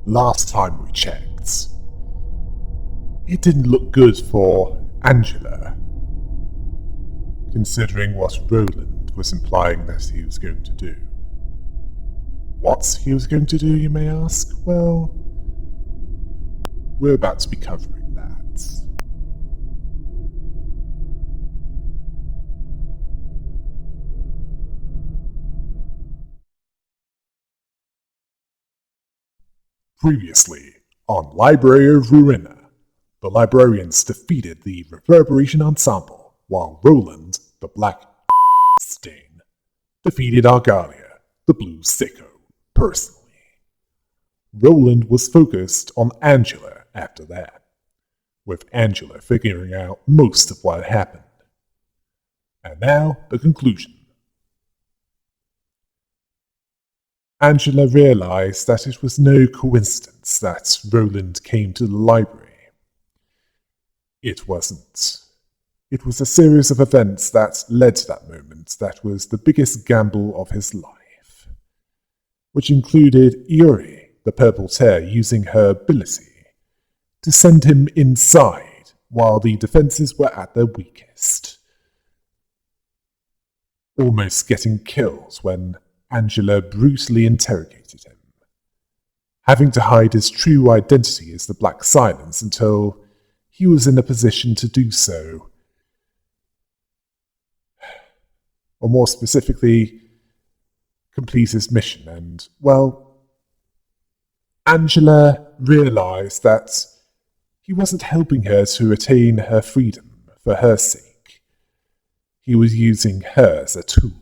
Last time we checked, it didn't look good for Angela, considering what Roland was implying that he was going to do. What he was going to do, you may ask? Well, we're about to be covering that. Previously, on Library of Ruina, the librarians defeated the Reverberation Ensemble, while Roland, the Black Stain, defeated Argalia, the Blue Sicko, personally. Roland was focused on Angela after that, with Angela figuring out most of what happened. And now, the conclusion. Angela realized that it was no coincidence that Roland came to the library. It wasn't. It was a series of events that led to that moment that was the biggest gamble of his life, which included Yuri, the Purple Tear, using her ability to send him inside while the defenses were at their weakest, almost getting killed when Angela brutally interrogated him, having to hide his true identity as the Black Silence until he was in a position to do so. Or more specifically, complete his mission. And, well, Angela realized that he wasn't helping her to attain her freedom for her sake. He was using her as a tool.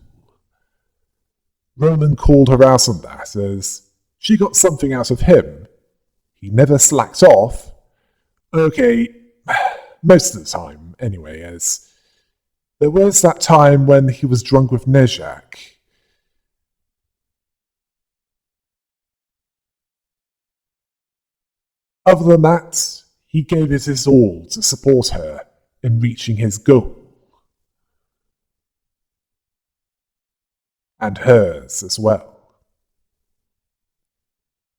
Roland called her out on that, as she got something out of him. He never slacked off. Okay, most of the time, anyway, as there was that time when he was drunk with Nezhak. Other than that, he gave it his all to support her in reaching his goal. And hers as well.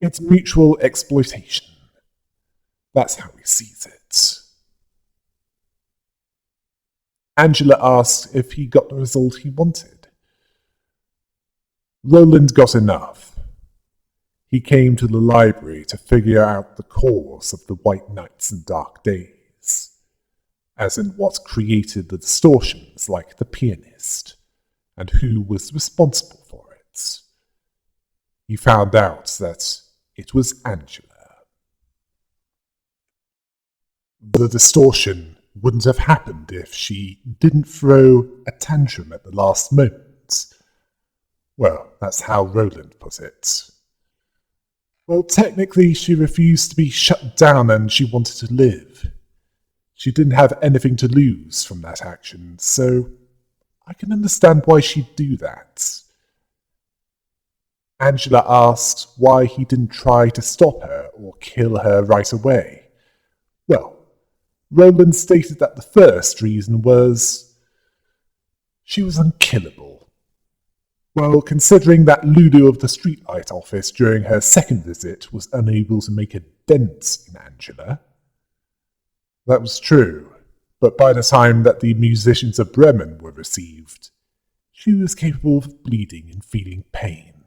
It's mutual exploitation. That's how he sees it. Angela asked if he got the result he wanted. Roland got enough. He came to the library to figure out the cause of the White Nights and Dark Days, as in what created the distortions like the pianist, and who was responsible for it. He found out that it was Angela. The distortion wouldn't have happened if she didn't throw a tantrum at the last moment. Well, that's how Roland put it. Well, technically, she refused to be shut down and she wanted to live. She didn't have anything to lose from that action, so I can understand why she'd do that. Angela asked why he didn't try to stop her or kill her right away. Well, Roland stated that the first reason was she was unkillable. Well, considering that Lulu of the Streetlight office during her second visit was unable to make a dent in Angela. That was true. But by the time that the musicians of Bremen were received, she was capable of bleeding and feeling pain.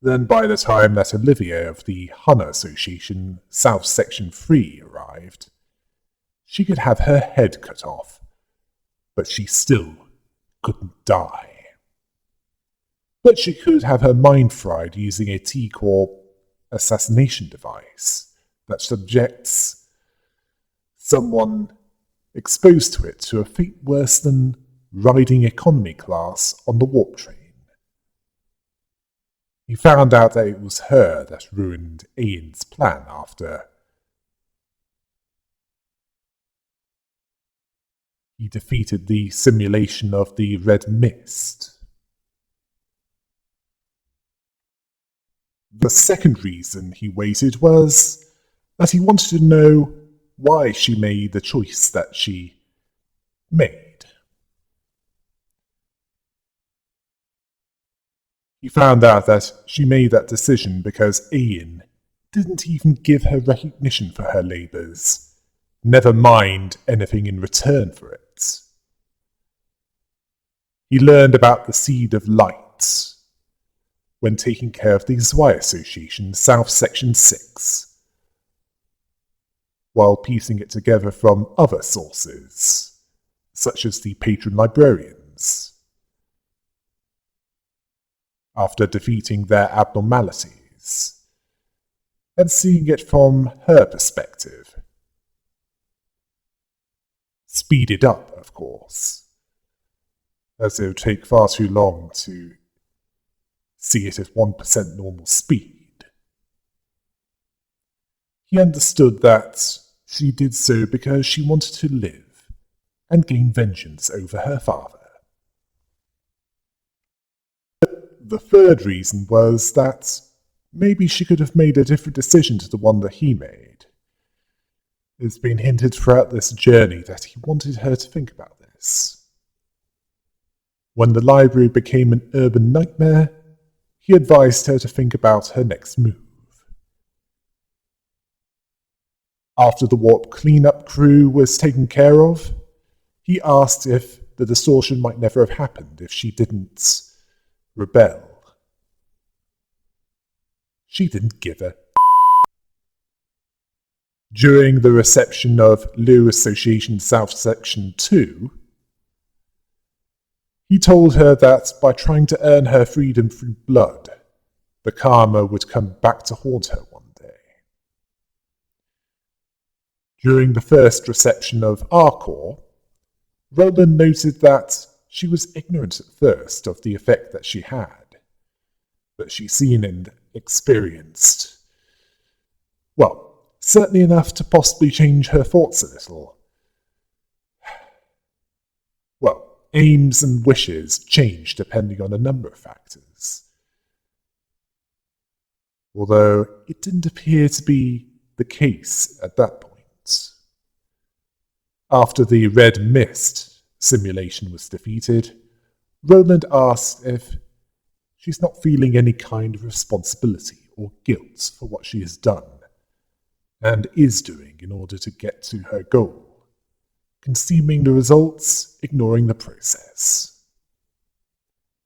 Then by the time that Olivia of the Zwei Association South Section 3 arrived, she could have her head cut off, but she still couldn't die. But she could have her mind fried using a T-Core assassination device that subjects someone exposed to it to a fate worse than riding economy class on the warp train. He found out that it was her that ruined Ian's plan after he defeated the simulation of the Red Mist. The second reason he waited was that he wanted to know why she made the choice that she made. He found out that she made that decision because Ian didn't even give her recognition for her labours, never mind anything in return for it. He learned about the Seed of Light when taking care of the Zwei Association South Section 6, while piecing it together from other sources, such as the patron librarians, after defeating their abnormalities, and seeing it from her perspective. Speeded up, of course, as it would take far too long to see it at 1% normal speed. He understood that she did so because she wanted to live and gain vengeance over her father. The third reason was that maybe she could have made a different decision to the one that he made. It's been hinted throughout this journey that he wanted her to think about this. When the library became an urban nightmare, he advised her to think about her next move. After the warp cleanup crew was taken care of, he asked if the distortion might never have happened if she didn't rebel. She didn't give a During the reception of Zwei Association South Section 2, he told her that by trying to earn her freedom through blood, the karma would come back to haunt her one day. During the first reception of Arcor, Roland noted that she was ignorant at first of the effect that she had, but she'd seen and experienced, well, certainly enough to possibly change her thoughts a little. Well, aims and wishes change depending on a number of factors. Although it didn't appear to be the case at that point. After the Red Mist simulation was defeated, Roland asked if she's not feeling any kind of responsibility or guilt for what she has done and is doing in order to get to her goal, consuming the results, ignoring the process.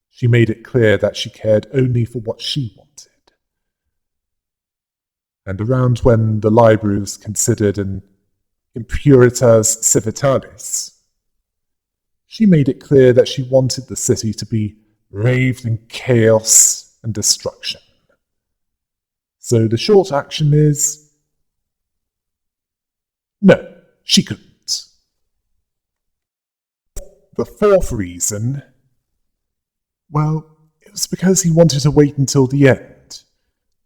She made it clear that she cared only for what she wanted. And around when the library was considered an Impuritas Civitalis, she made it clear that she wanted the city to be raved in chaos and destruction. So the short action is, no, she couldn't. The fourth reason, well, it was because he wanted to wait until the end,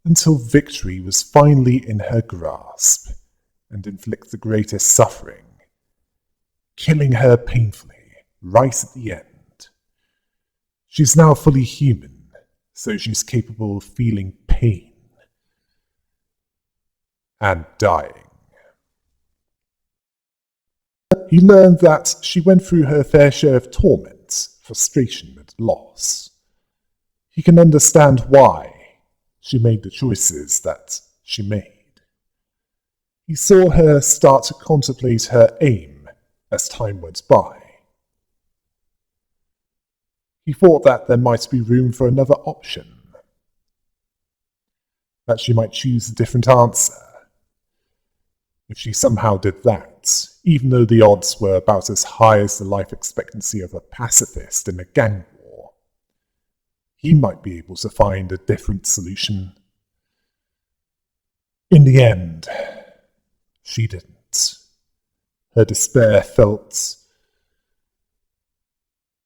until victory was finally in her grasp, and inflict the greatest suffering, killing her painfully, right at the end. She's now fully human, so she's capable of feeling pain and dying. He learned that she went through her fair share of torment, frustration, and loss. He can understand why she made the choices that she made. He saw her start to contemplate her aim as time went by. He thought that there might be room for another option, that she might choose a different answer. If she somehow did that, even though the odds were about as high as the life expectancy of a pacifist in a gang war, he might be able to find a different solution. In the end, she didn't. Her despair felt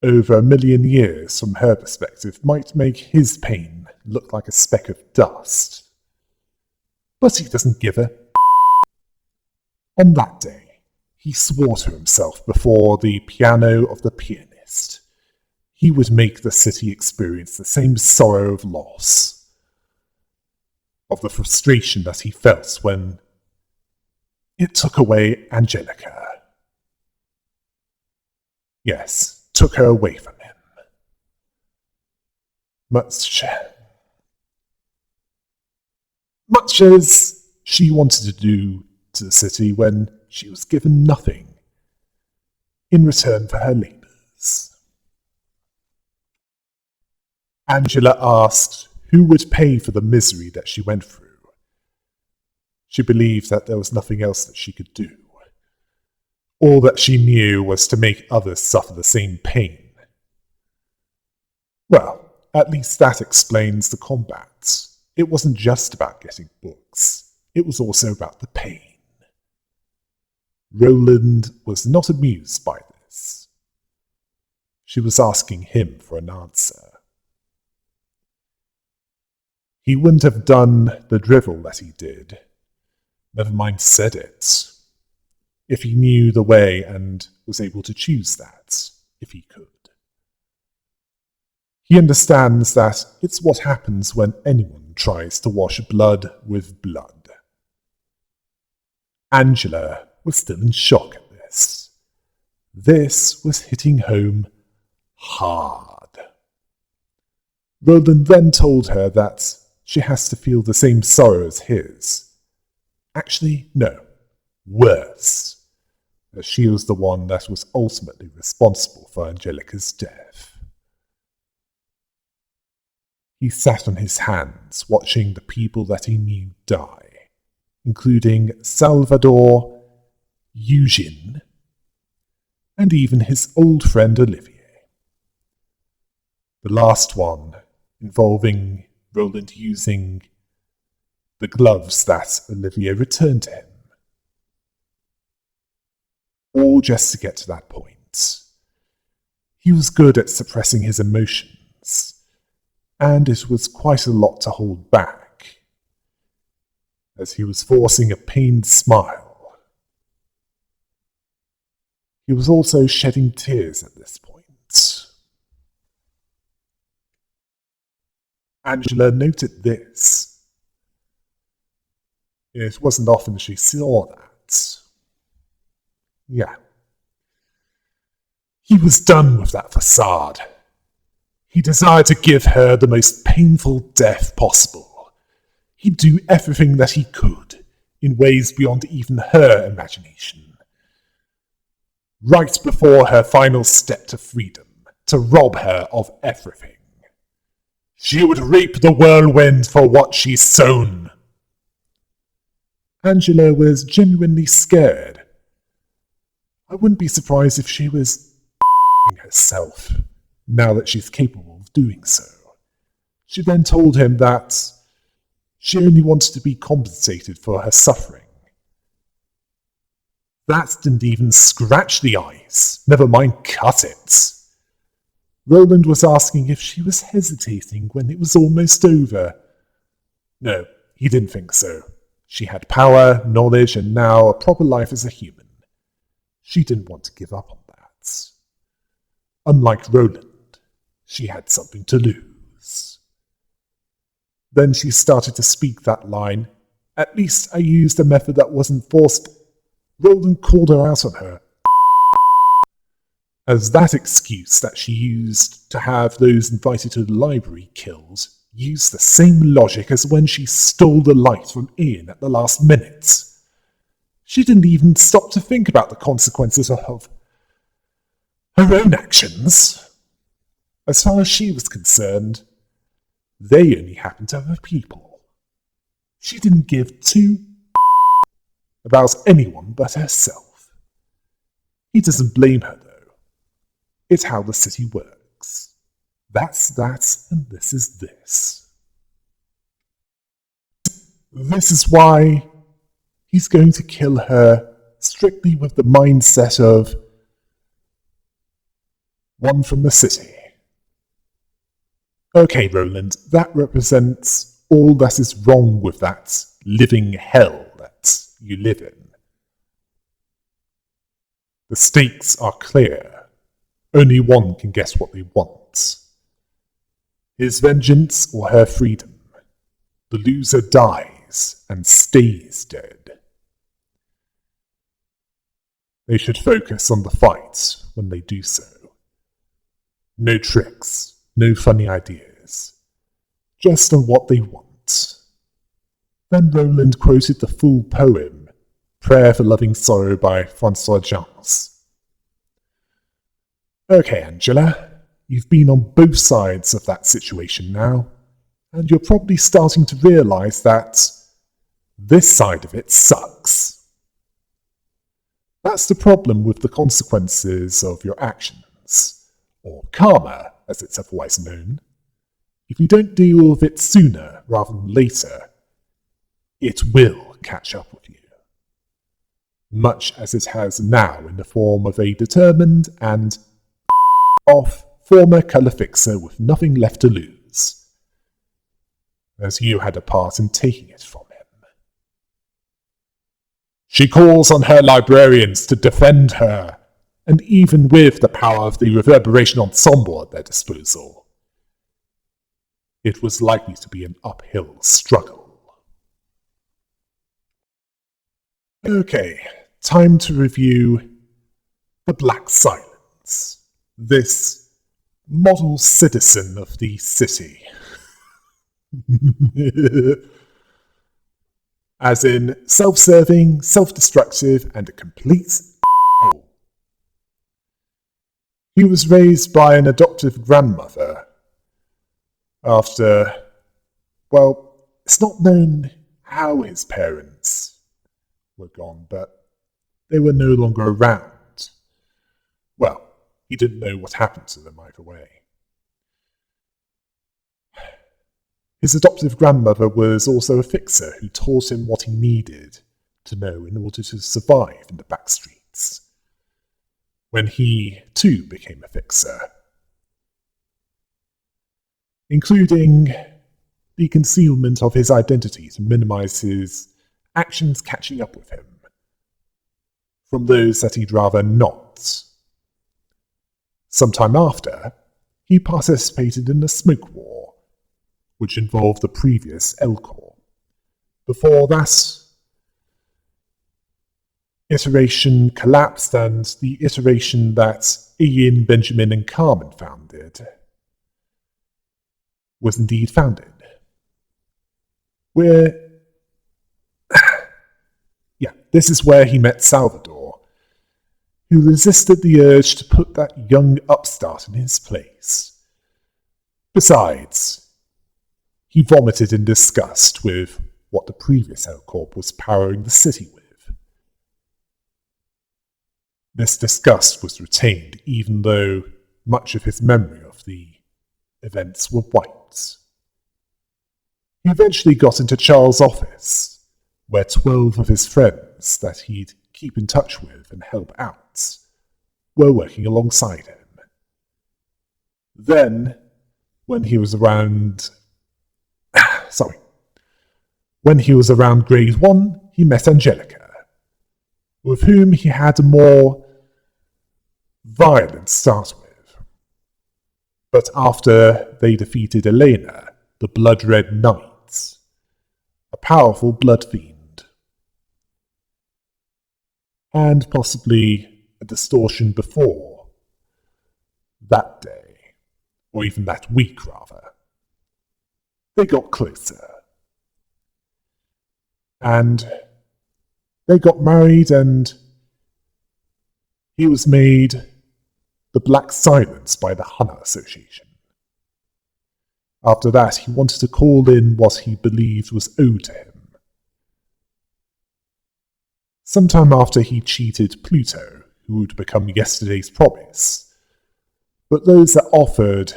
over 1,000,000 years from her perspective might make his pain look like a speck of dust. But he doesn't give a. On that day, he swore to himself before the piano of the pianist he would make the city experience the same sorrow of loss, of the frustration that he felt when it took away Angelica. Yes, took her away from him. Much much as she wanted to do to the city when she was given nothing in return for her labours. Angela asked who would pay for the misery that she went through. She believed that there was nothing else that she could do. All that she knew was to make others suffer the same pain. Well, at least that explains the combat. It wasn't just about getting books. It was also about the pain. Roland was not amused by this. She was asking him for an answer. He wouldn't have done the drivel that he did, never mind said it, if he knew the way and was able to choose that, if he could. He understands that it's what happens when anyone tries to wash blood with blood. Angela was still in shock at this. This was hitting home hard. Roland then told her that she has to feel the same sorrow as his. Actually, no, worse, as she was the one that was ultimately responsible for Angelica's death. He sat on his hands, watching the people that he knew die, including Salvador, Eugene, and even his old friend Olivier. The last one involving Roland using the gloves that Olivier returned to him. All just to get to that point. He was good at suppressing his emotions, and it was quite a lot to hold back, as he was forcing a pained smile. He was also shedding tears at this point. Angela noted this. It wasn't often she saw that. Yeah. He was done with that facade. He desired to give her the most painful death possible. He'd do everything that he could, in ways beyond even her imagination. Right before her final step to freedom, to rob her of everything. She would reap the whirlwind for what she's sown. Angela was genuinely scared. I wouldn't be surprised if she was herself, now that she's capable of doing so. She then told him that she only wanted to be compensated for her suffering. That didn't even scratch the ice, never mind cut it. Roland was asking if she was hesitating when it was almost over. No, he didn't think so. She had power, knowledge, and now a proper life as a human. She didn't want to give up on that. Unlike Roland, she had something to lose. Then she started to speak that line. At least I used a method that wasn't forced. Roland called her out on her, as that excuse that she used to have those invited to the library killed used the same logic as when she stole the light from Ian at the last minute. She didn't even stop to think about the consequences of her own actions. As far as she was concerned, they only happened to her people. She didn't give two about anyone but herself. He doesn't blame her, though. It's how the city works. That's that, and this is this. This is why he's going to kill her strictly with the mindset of one from the city. Okay, Roland, that represents all that is wrong with that living hell that you live in. The stakes are clear. Only one can get what they want. His vengeance or her freedom. The loser dies and stays dead. They should focus on the fight when they do so. No tricks, no funny ideas. Just on what they want. Then Roland quoted the full poem, Prayer for Loving Sorrow by François Jans. Okay, Angela, you've been on both sides of that situation now, and you're probably starting to realise that this side of it sucks. That's the problem with the consequences of your actions, or karma, as it's otherwise known. If you don't deal with it sooner rather than later, it will catch up with you. Much as it has now in the form of a determined and off former colour fixer with nothing left to lose, as you had a part in taking it from him. She calls on her librarians to defend her, and even with the power of the Reverberation Ensemble at their disposal, it was likely to be an uphill struggle. Okay, time to review the Black Silence, this model citizen of the city. As in self-serving, self-destructive, and a complete He was raised by an adoptive grandmother after, well, it's not known how his parents were gone, but they were no longer around. Well, he didn't know what happened to them either way. His adoptive grandmother was also a fixer who taught him what he needed to know in order to survive in the back streets. When he, too, became a fixer, including the concealment of his identity to minimize his actions catching up with him from those that he'd rather not. Sometime after, he participated in the smoke war, which involved the previous L Corps. Before that iteration collapsed, and the iteration that Ian, Benjamin, and Carmen founded was indeed founded. This is where he met Salvador, who resisted the urge to put that young upstart in his place. Besides, he vomited in disgust with what the previous L Corp was powering the city with. This disgust was retained even though much of his memory of the events were wiped. He eventually got into Charles' office, where 12 of his friends that he'd keep in touch with and help out were working alongside him. Then, when he was around grade 1, he met Angelica, with whom he had a more violent start with. But after they defeated Elena, the Blood Red Knight, a powerful blood fiend, and possibly a distortion before that day, or even that week rather, they got closer. And they got married, and he was made the Black Silence by the Zwei Association. After that, he wanted to call in what he believed was owed to him. Sometime after he cheated Pluto, who would become yesterday's promise, but those that offered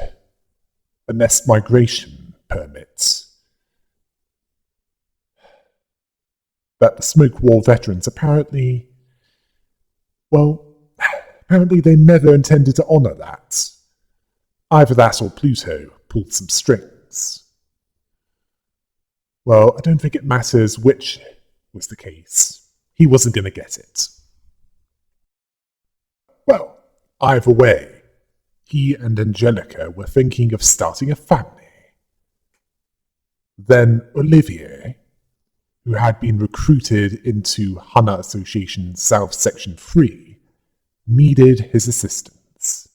a nest migration permit that the Smoke War veterans apparently they never intended to honour that. Either that or Pluto pulled some strings. Well, I don't think it matters which was the case. He wasn't going to get it. Well, either way, he and Angelica were thinking of starting a family. Then Olivier, who had been recruited into Zwei Association South Section 3, needed his assistance.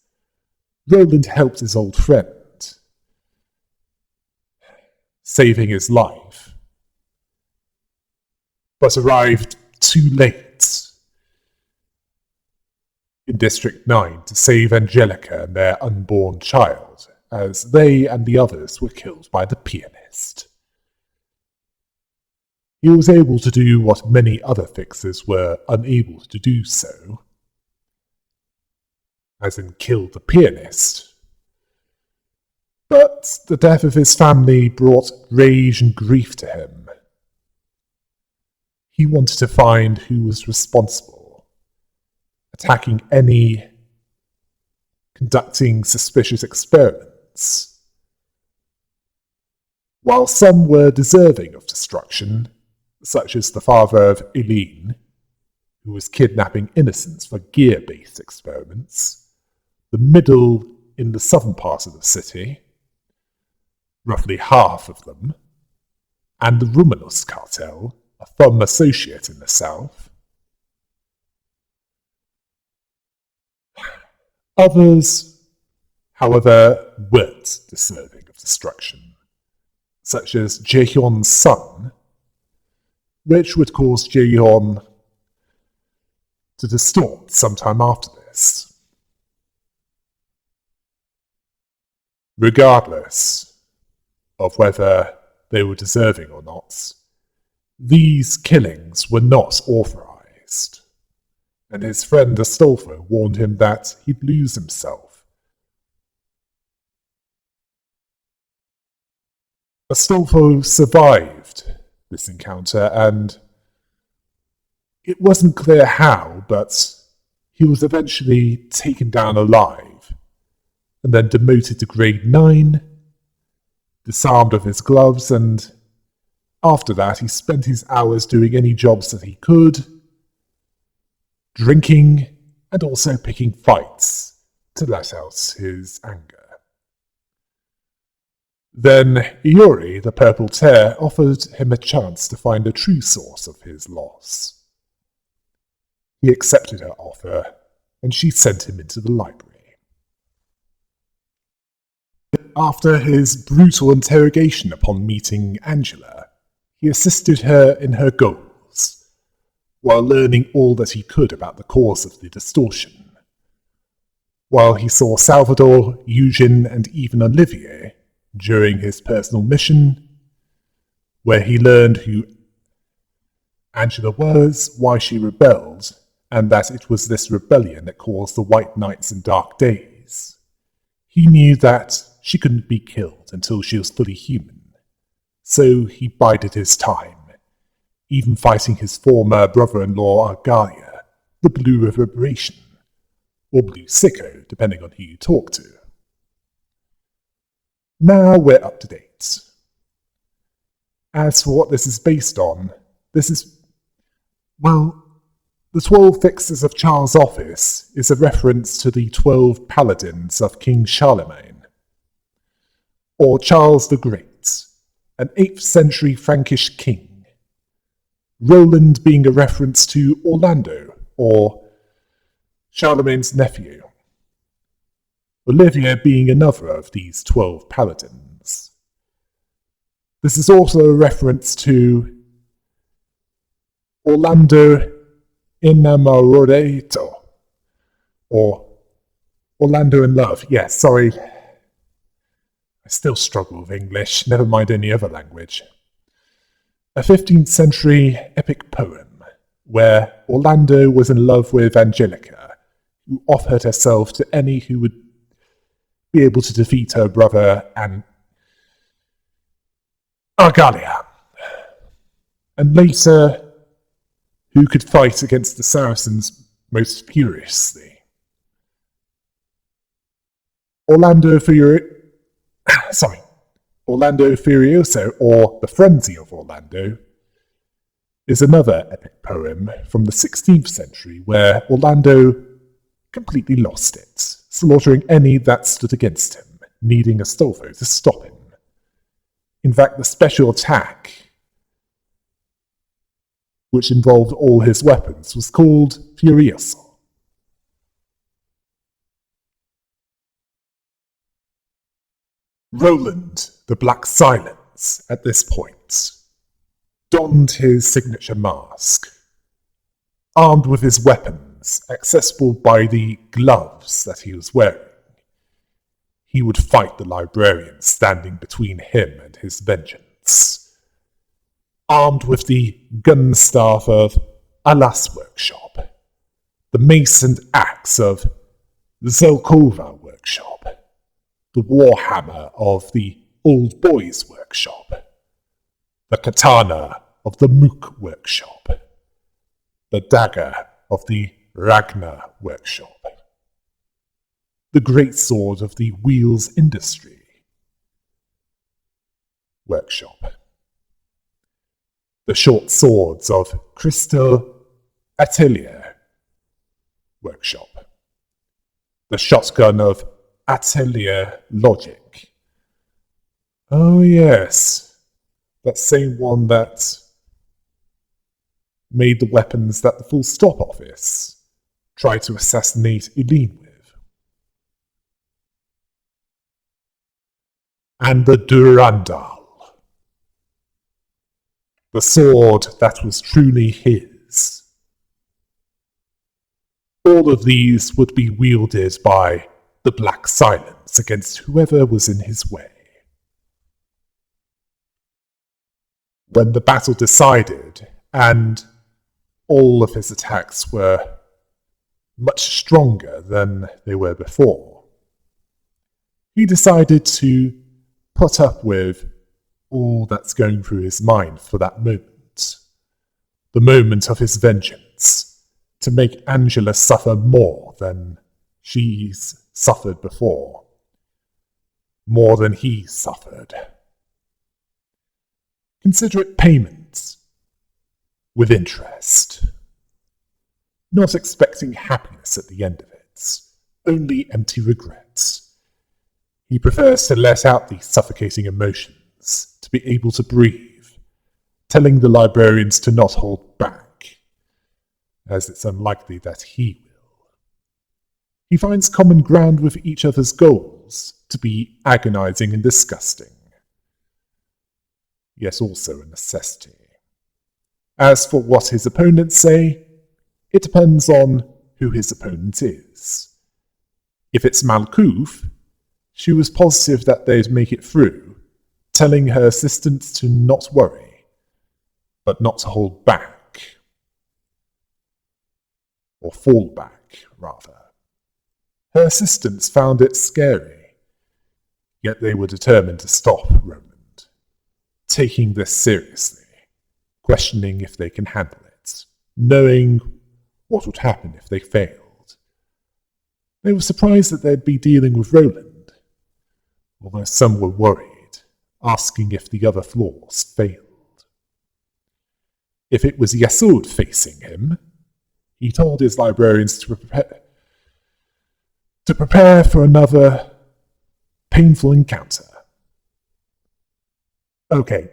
Roland helped his old friend, saving his life, but arrived too late in District 9 to save Angelica and their unborn child, as they and the others were killed by the pianist. He was able to do what many other fixers were unable to do so, as in kill the pianist. But the death of his family brought rage and grief to him. He wanted to find who was responsible, attacking any conducting suspicious experiments. While some were deserving of destruction, such as the father of Eileen, who was kidnapping innocents for gear-based experiments, the middle in the southern part of the city, roughly half of them, and the Ruminus cartel, a thumb associate in the south. Others, however, weren't deserving of destruction, such as Jaehyun's son, which would cause Jaehyun to distort sometime after this. Regardless of whether they were deserving or not, these killings were not authorized, and his friend Astolfo warned him that he'd lose himself. Astolfo survived this encounter, and it wasn't clear how, but he was eventually taken down alive, and then demoted to grade 9, disarmed of his gloves, and after that he spent his hours doing any jobs that he could, drinking, and also picking fights to let out his anger. Then Iori, the Purple Tear, offered him a chance to find the true source of his loss. He accepted her offer, and she sent him into the library. After his brutal interrogation upon meeting Angela, he assisted her in her goals, while learning all that he could about the cause of the distortion. While he saw Salvador, Eugen, and even Olivier during his personal mission, where he learned who Angela was, why she rebelled, and that it was this rebellion that caused the White Nights and Dark Days. He knew that she couldn't be killed until she was fully human, so he bided his time, even fighting his former brother-in-law Argalia, the Blue Reverberation, or Blue Sicko, depending on who you talk to. Now we're up to date. As for what this is based on, this is, well, the 12 Fixers of Charles' office is a reference to the 12 paladins of King Charlemagne, or Charles the Great, an 8th century Frankish king, Roland being a reference to Orlando, or Charlemagne's nephew, Olivier being another of these 12 paladins. This is also a reference to Orlando Innamorato, or Orlando in Love. Yes, sorry. I still struggle with English, never mind any other language. A 15th century epic poem where Orlando was in love with Angelica, who offered herself to any who would be able to defeat her brother and Argalia, and later who could fight against the Saracens most furiously. Orlando Furioso, or The Frenzy of Orlando, is another epic poem from the 16th century where Orlando completely lost it, slaughtering any that stood against him, needing Astolfo to stop him. In fact, the special attack, which involved all his weapons, was called Furioso. Roland, the Black Silence, at this point, donned his signature mask, armed with his weapons, accessible by the gloves that he was wearing. He would fight the librarian standing between him and his vengeance. Armed with the gun staff of Alas Workshop, the mace and axe of Zelkova Workshop, the warhammer of the Old Boys Workshop, the katana of the Mook Workshop, the dagger of the Ragnar Workshop, the greatsword of the Wheels Industry Workshop, the short swords of Crystal Atelier Workshop, the shotgun of Atelier Logic. Oh yes, that same one that made the weapons that the Full Stop office tried to assassinate Eileen with. And the Durandal, the sword that was truly his. All of these would be wielded by the Black Silence against whoever was in his way. When the battle decided, and all of his attacks were much stronger than they were before, he decided to put up with all that's going through his mind for that moment. The moment of his vengeance, to make Angela suffer more than she's suffered before, more than he suffered. Consider it payment, with interest. Not expecting happiness at the end of it, only empty regrets. He prefers to let out these suffocating emotions, to be able to breathe, telling the librarians to not hold back, as it's unlikely that he will. He finds common ground with each other's goals to be agonizing and disgusting, yet also a necessity. As for what his opponents say, it depends on who his opponent is. If it's Malkuth, she was positive that they'd make it through, telling her assistants to not worry, but not to hold back. Or fall back, rather. Her assistants found it scary, yet they were determined to stop Roland, taking this seriously, questioning if they can handle it, knowing what would happen if they failed. They were surprised that they'd be dealing with Roland, although some were worried, asking if the other floors failed. If it was Yasud facing him, he told his librarians to prepare for another painful encounter. Okay,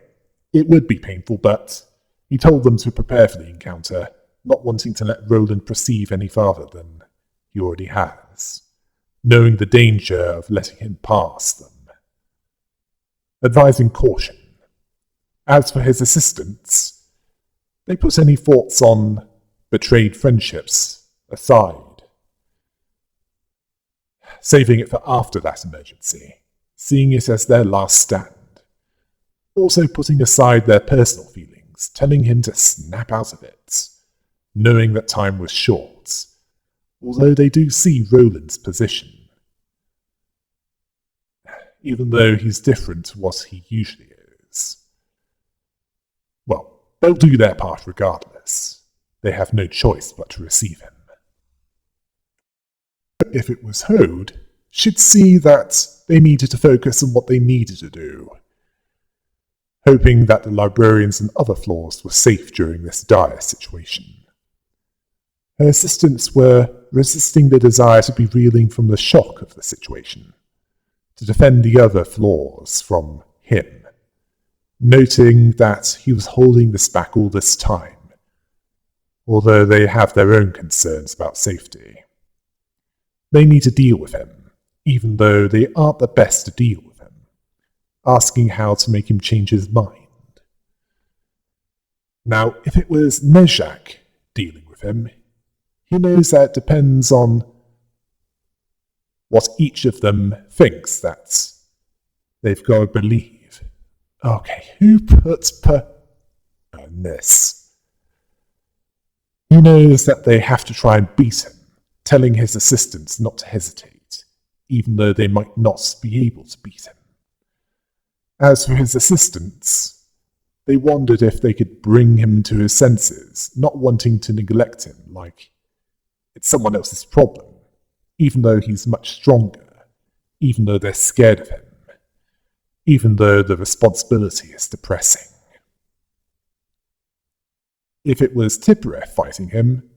it would be painful, but he told them to prepare for the encounter, not wanting to let Roland proceed any farther than he already has, knowing the danger of letting him pass them. Advising caution. As for his assistants, they put any thoughts on betrayed friendships aside, saving it for after that emergency, seeing it as their last stand, also putting aside their personal feelings, telling him to snap out of it, knowing that time was short, although they do see Roland's position, even though he's different to what he usually is. Well, they'll do their part regardless. They have no choice but to receive him. If it was Hode, she'd see that they needed to focus on what they needed to do, hoping that the librarians and other floors were safe during this dire situation. Her assistants were resisting the desire to be reeling from the shock of the situation, to defend the other floors from him, noting that he was holding this back all this time, although they have their own concerns about safety. They need to deal with him, even though they aren't the best to deal with him, asking how to make him change his mind. Now, if it was Nezhak dealing with him, he knows that it depends on what each of them thinks that they've got to believe. Okay, who puts on this? He knows that they have to try and beat him, telling his assistants not to hesitate, even though they might not be able to beat him. As for his assistants, they wondered if they could bring him to his senses, not wanting to neglect him like it's someone else's problem, even though he's much stronger, even though they're scared of him, even though the responsibility is depressing. If it was Tippereth fighting him,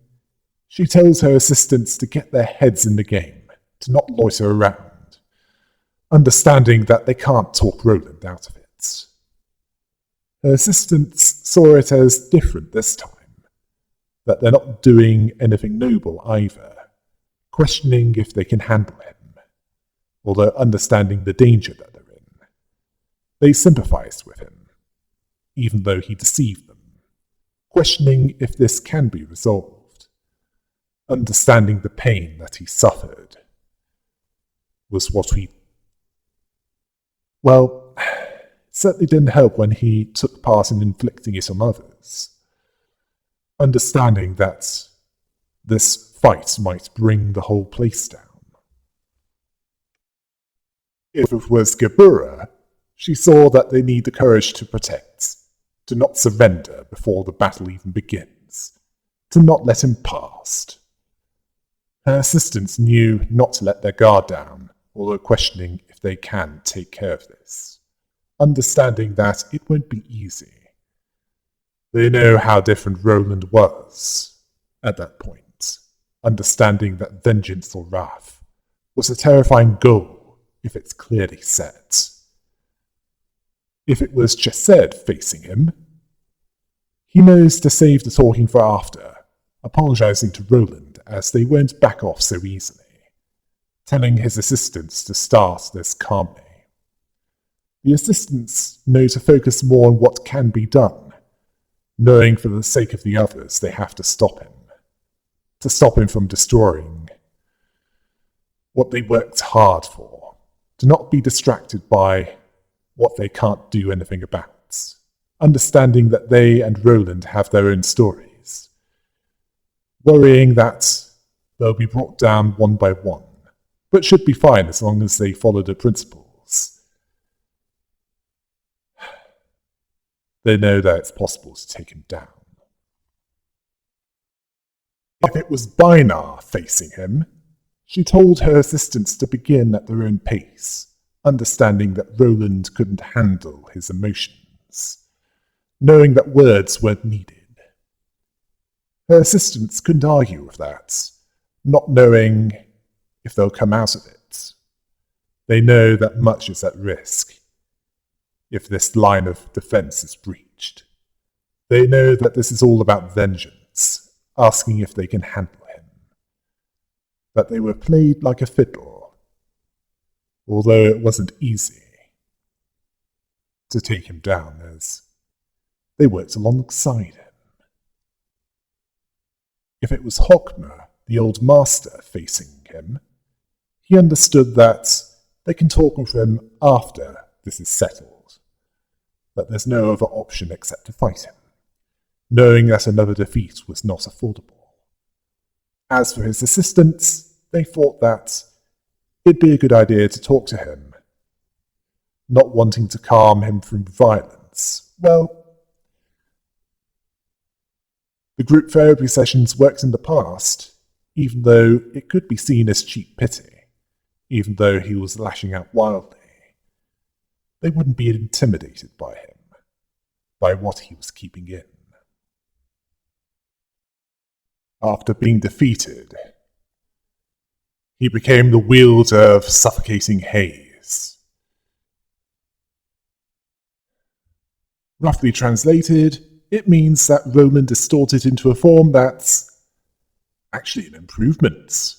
she tells her assistants to get their heads in the game, to not loiter around, understanding that they can't talk Roland out of it. Her assistants saw it as different this time, that they're not doing anything noble either, questioning if they can handle him, although understanding the danger that they're in. They sympathized with him, even though he deceived them, questioning if this can be resolved, understanding the pain that he suffered was what we... Well, it certainly didn't help when he took part in inflicting it on others, understanding that this fight might bring the whole place down. If it was Gebura, she saw that they need the courage to protect, to not surrender before the battle even begins, to not let him past. Her assistants knew not to let their guard down, although questioning if they can take care of this, understanding that it won't be easy. They know how different Roland was at that point, understanding that vengeance or wrath was a terrifying goal if it's clearly set. If it was Chesed facing him, he knows to save the talking for after, apologizing to Roland as they won't back off so easily, telling his assistants to start this calmly. The assistants know to focus more on what can be done, knowing for the sake of the others they have to stop him from destroying what they worked hard for, to not be distracted by what they can't do anything about, understanding that they and Roland have their own stories, worrying that they'll be brought down one by one, but should be fine as long as they follow the principles. They know that it's possible to take him down. If it was Bainar facing him, she told her assistants to begin at their own pace, understanding that Roland couldn't handle his emotions, knowing that words weren't needed. Her assistants couldn't argue with that, not knowing if they'll come out of it. They know that much is at risk if this line of defense is breached. They know that this is all about vengeance, asking if they can handle him. That they were played like a fiddle, although it wasn't easy to take him down as they worked alongside him. If it was Hokma, the old master, facing him, he understood that they can talk with him after this is settled, that there's no other option except to fight him, knowing that another defeat was not affordable. As for his assistants, they thought that it'd be a good idea to talk to him, not wanting to calm him from violence. Well, the group therapy sessions worked in the past, even though it could be seen as cheap pity, even though he was lashing out wildly. They wouldn't be intimidated by him, by what he was keeping in. After being defeated, he became the wielder of suffocating haze. Roughly translated, it means that Roland distorted into a form that's actually an improvement,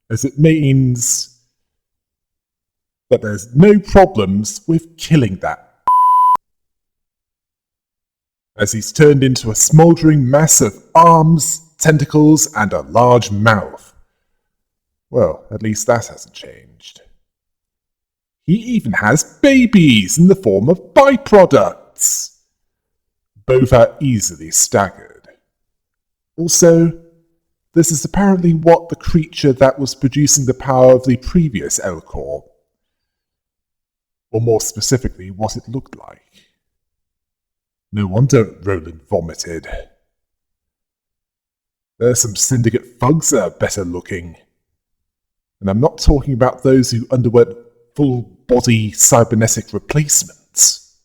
as it means that there's no problems with killing that. as he's turned into a smouldering mess of arms, tentacles, and a large mouth. Well, at least that hasn't changed. He even has babies in the form of byproducts. Both are easily staggered. Also, this is apparently what the creature that was producing the power of the previous Elcor, or more specifically, what it looked like. No wonder Roland vomited. There's some syndicate thugs that are better looking. And I'm not talking about those who underwent full-body cybernetic replacements.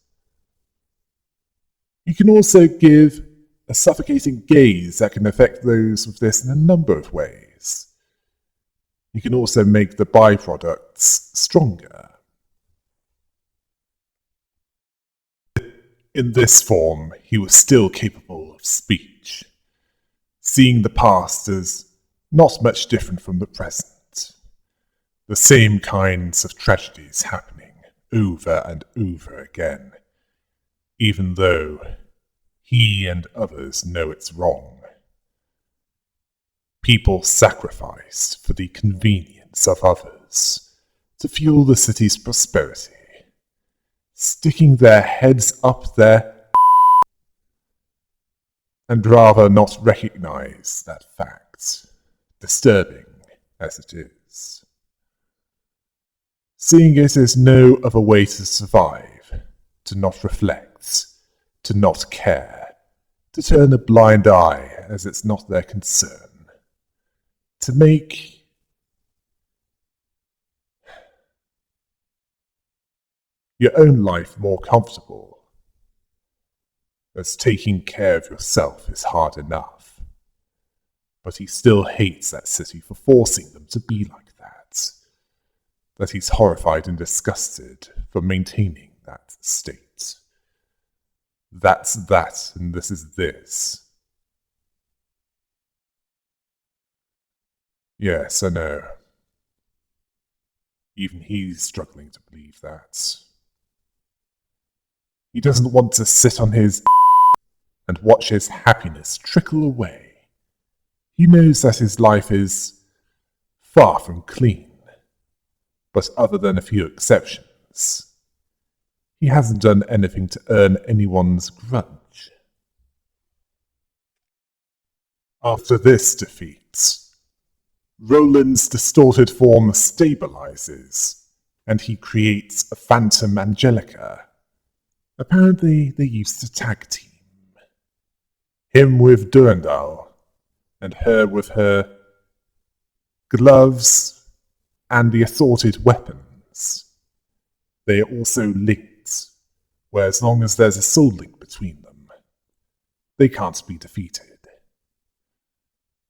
You can also give a suffocating gaze that can affect those with this in a number of ways. You can also make the byproducts stronger. In this form, he was still capable of speech, seeing the past as not much different from the present. The same kinds of tragedies happening over and over again, even though he and others know it's wrong. People sacrificed for the convenience of others to fuel the city's prosperity, sticking their heads up their and rather not recognize that fact, disturbing as it is. Seeing it as no other way to survive, to not reflect, to not care, to turn a blind eye as it's not their concern, to make your own life more comfortable, as taking care of yourself is hard enough. But he still hates that city for forcing them to be like that he's horrified and disgusted for maintaining that state. That's that, and this is this. Yes, I know. Even he's struggling to believe that. He doesn't want to sit on his and watch his happiness trickle away. He knows that his life is far from clean, but other than a few exceptions, he hasn't done anything to earn anyone's grudge. After this defeat, Roland's distorted form stabilizes, and he creates a Phantom Angelica. Apparently, they used to tag team. Him with Durandal, and her with her gloves and the assorted weapons. They are also linked, where as long as there's a soul link between them, they can't be defeated.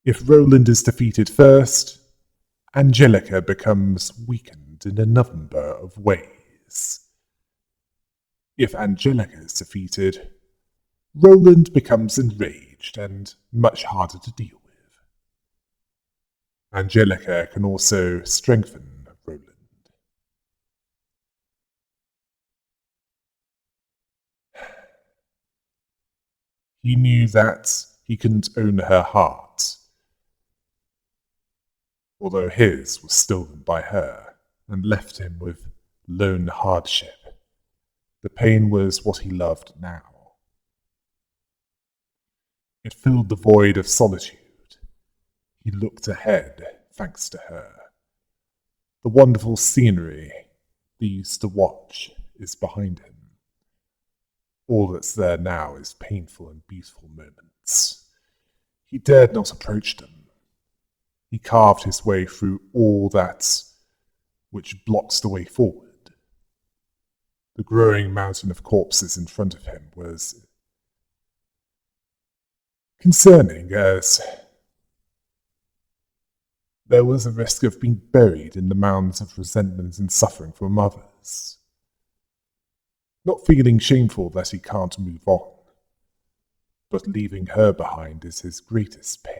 If Roland is defeated first, Angelica becomes weakened in a number of ways. If Angelica is defeated, Roland becomes enraged and much harder to deal with. Angelica can also strengthen Roland. He knew that he couldn't own her heart, although his was stolen by her and left him with lone hardship. The pain was what he loved now. It filled the void of solitude. He looked ahead, thanks to her. The wonderful scenery they used to watch is behind him. All that's there now is painful and beautiful moments. He dared not approach them. He carved his way through all that which blocks the way forward. The growing mountain of corpses in front of him was concerning, as there was a risk of being buried in the mounds of resentment and suffering from others. Not feeling shameful that he can't move on, but leaving her behind is his greatest pain.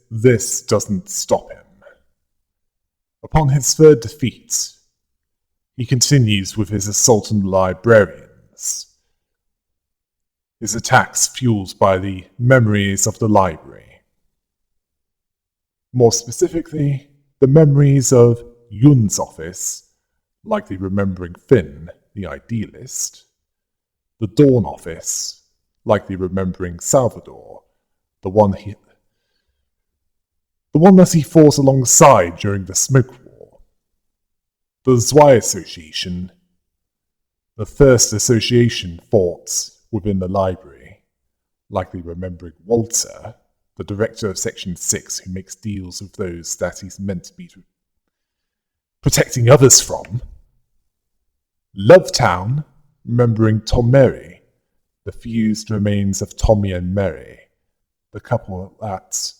This doesn't stop him. Upon his third defeat, He continues with his assault on librarians. His attacks fueled by the memories of the library. More specifically, the memories of Yun's office, likely remembering Finn, the idealist, the Dawn office, likely remembering Salvador, the one that he fought alongside during the Smoke War, the Zwei Association, the first association fought within the library, likely remembering Walter, the director of Section 6 who makes deals with those that he's meant to be protecting others from, Lovetown, remembering Tom Mary, the fused remains of Tommy and Mary, the couple that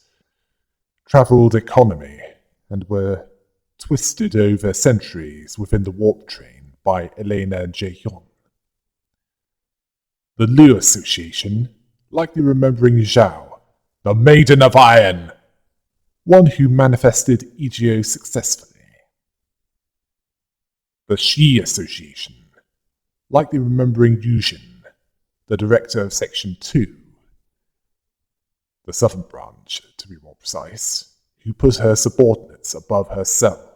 travelled economy and were twisted over centuries within the warp train by Elena and Jae-hyun. The Liu Association, likely remembering Zhao, the Maiden of Iron, one who manifested Egeo successfully. The Shi Association, likely remembering Yujin, the director of Section 2, the Southern Branch, to be more precise, who put her subordinates above herself.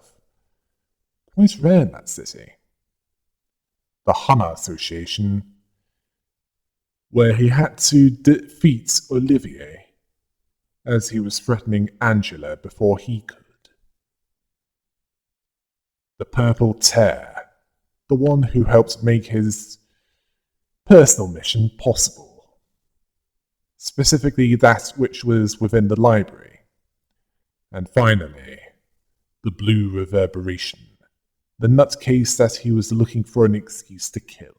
Quite rare in that city. The Hana Association, where he had to defeat Olivier as he was threatening Angela before he could. The Purple Tear, the one who helped make his personal mission possible, specifically that which was within the library. And finally, the Blue Reverberation, the nutcase that he was looking for an excuse to kill,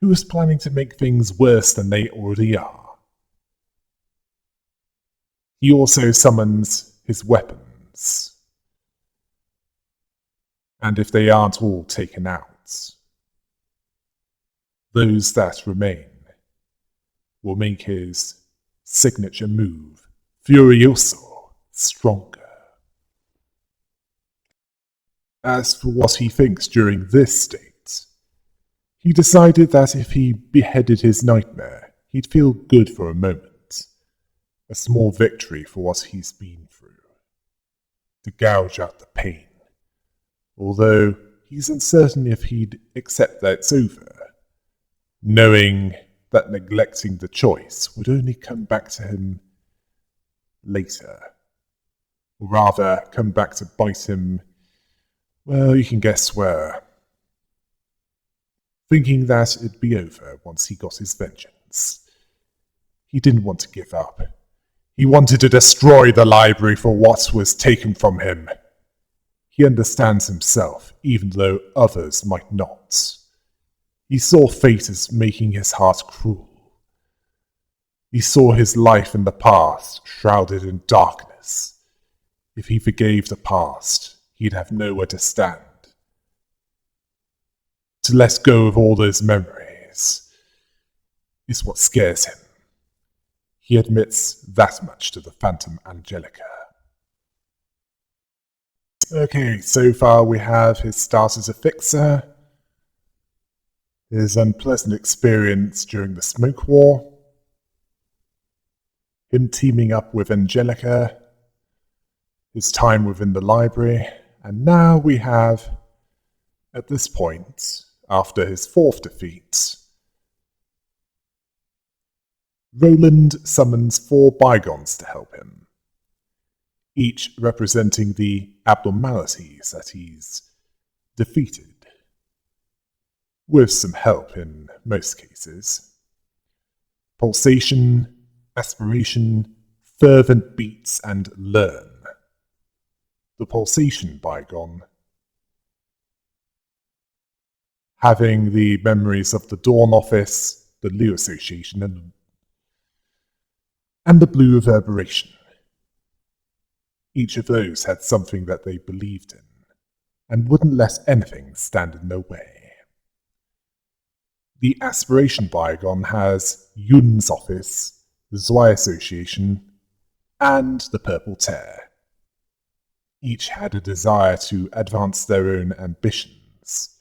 who was planning to make things worse than they already are. He also summons his weapons. And if they aren't all taken out, those that remain will make his signature move, Furioso, stronger. As for what he thinks during this state, he decided that if he beheaded his nightmare, he'd feel good for a moment, a small victory for what he's been through, to gouge out the pain. Although he's uncertain if he'd accept that it's over, knowing that neglecting the choice would only come back to him later, or rather come back to bite him, well, you can guess where. Thinking that it'd be over once he got his vengeance. He didn't want to give up. He wanted to destroy the library for what was taken from him. He understands himself, even though others might not. He saw fate as making his heart cruel. He saw his life in the past shrouded in darkness. If he forgave the past, he'd have nowhere to stand. To let go of all those memories is what scares him. He admits that much to the Phantom Angelica. Okay, so far we have his start as a fixer, his unpleasant experience during the Smoke War, him teaming up with Angelica, his time within the library, and now we have, at this point, after his fourth defeat, Roland summons 4 bygones to help him, each representing the abnormalities that he's defeated, with some help in most cases. Pulsation, aspiration, fervent beats, and learn. The pulsation bygone, having the memories of the Dawn office, the Liu Association, and the Blue Reverberation. Each of those had something that they believed in, and wouldn't let anything stand in their way. The aspiration bygone has Yun's office, the Zwei Association, and the Purple Tear. Each had a desire to advance their own ambitions,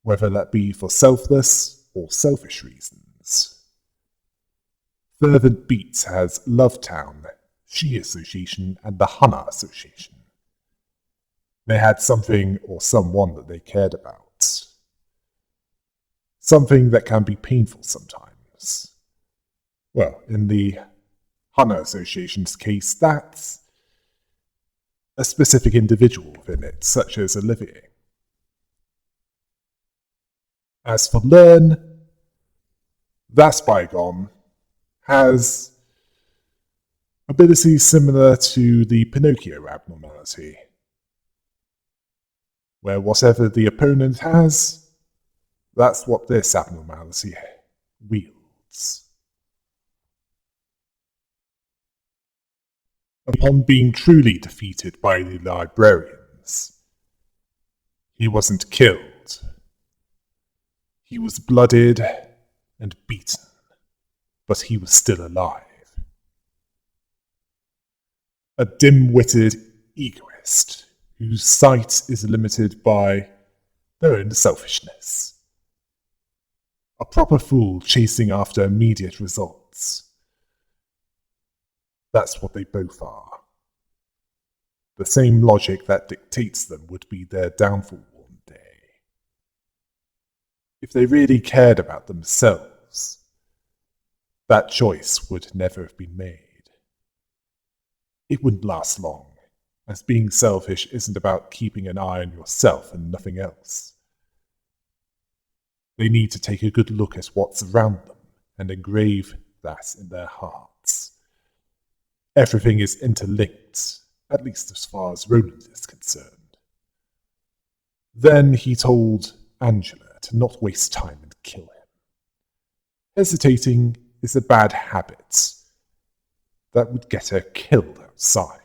whether that be for selfless or selfish reasons. Fervent Beats has Lovetown, Zwei Association, and the Hana Association. They had something or someone that they cared about. Something that can be painful sometimes. Well, in the Hana Association's case, that's a specific individual within it, such as Olivier. As for Learn, that's bygone, has abilities similar to the Pinocchio abnormality, where whatever the opponent has, that's what this abnormality wields. Upon being truly defeated by the librarians, he wasn't killed. He was blooded and beaten, but he was still alive. A dim-witted egoist whose sight is limited by their own selfishness. A proper fool chasing after immediate results. That's what they both are. The same logic that dictates them would be their downfall one day. If they really cared about themselves, that choice would never have been made. It wouldn't last long, as being selfish isn't about keeping an eye on yourself and nothing else. They need to take a good look at what's around them and engrave that in their hearts. Everything is interlinked, at least as far as Roland is concerned. Then he told Angela to not waste time and kill him. Hesitating is a bad habit that would get her killed outside.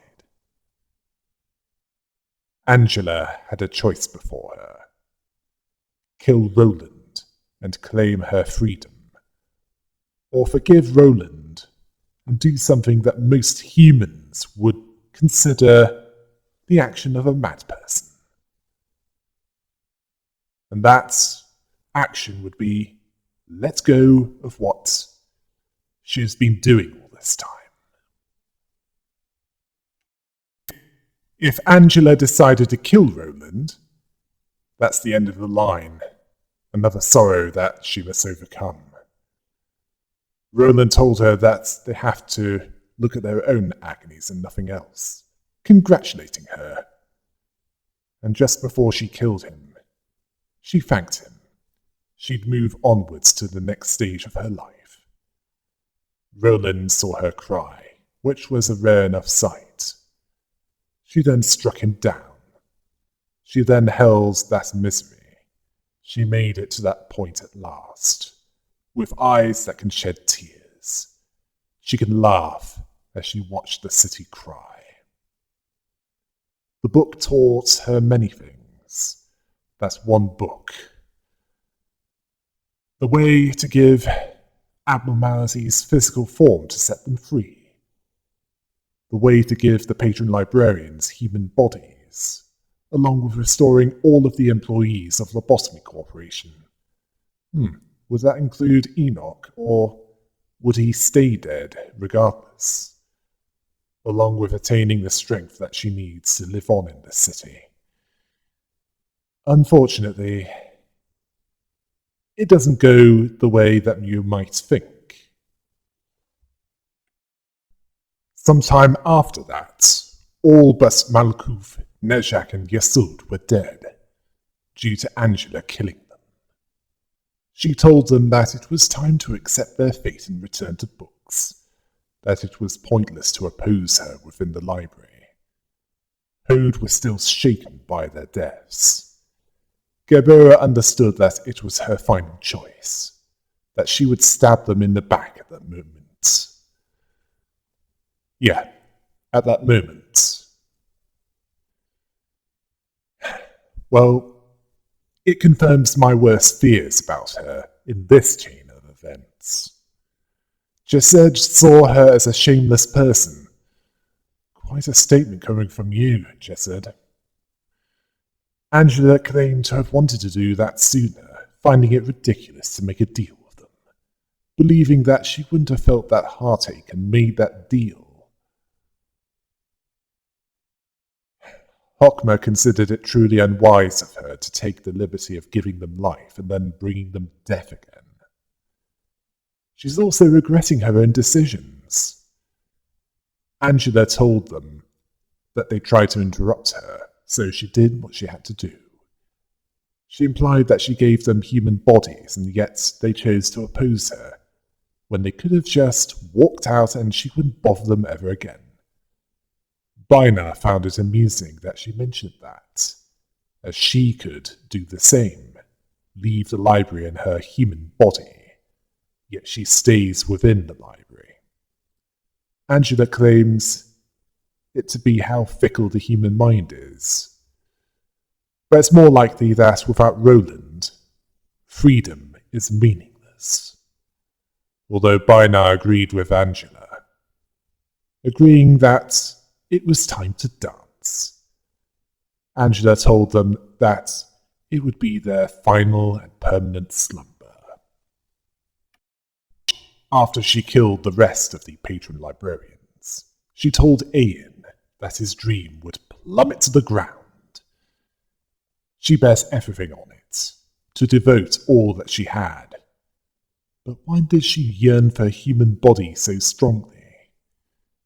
Angela had a choice before her. Kill Roland and claim her freedom, or forgive Roland and do something that most humans would consider the action of a mad person. And that action would be let go of what she has been doing all this time. If Angela decided to kill Roland, that's the end of the line, another sorrow that she must overcome. Roland told her that they have to look at their own agonies and nothing else, congratulating her. And just before she killed him, she thanked him. She'd move onwards to the next stage of her life. Roland saw her cry, which was a rare enough sight. She then struck him down. She then held that misery. She made it to that point at last, with eyes that can shed tears. She can laugh as she watched the city cry. The book taught her many things. That's one book. The way to give abnormalities physical form to set them free. The way to give the patron librarians human bodies, along with restoring all of the employees of Lobotomy Corporation. Would that include Enoch, or would he stay dead regardless? Along with attaining the strength that she needs to live on in the city. Unfortunately, it doesn't go the way that you might think. Sometime after that, all but Malkouf, Nezhak, and Yasud were dead, due to Angela killing them. She told them that it was time to accept their fate and return to books, that it was pointless to oppose her within the library. Hode was still shaken by their deaths. Gebera understood that it was her final choice, that she would stab them in the back at that moment. Yeah, at that moment. Well, it confirms my worst fears about her in this chain of events. Jased saw her as a shameless person. Quite a statement coming from you, Jased. Angela claimed to have wanted to do that sooner, finding it ridiculous to make a deal with them, believing that she wouldn't have felt that heartache and made that deal. Hockmer considered it truly unwise of her to take the liberty of giving them life and then bringing them death again. She's also regretting her own decisions. Angela told them that they tried to interrupt her, so she did what she had to do. She implied that she gave them human bodies, and yet they chose to oppose her, when they could have just walked out and she wouldn't bother them ever again. Bina found it amusing that she mentioned that, as she could do the same, leave the library in her human body, yet she stays within the library. Angela claims it to be how fickle the human mind is, but it's more likely that without Roland, freedom is meaningless. Although Bina agreed with Angela, agreeing that it was time to dance. Angela told them that it would be their final and permanent slumber. After she killed the rest of the patron librarians, she told Ian that his dream would plummet to the ground. She bet everything on it, to devote all that she had. But why did she yearn for a human body so strongly?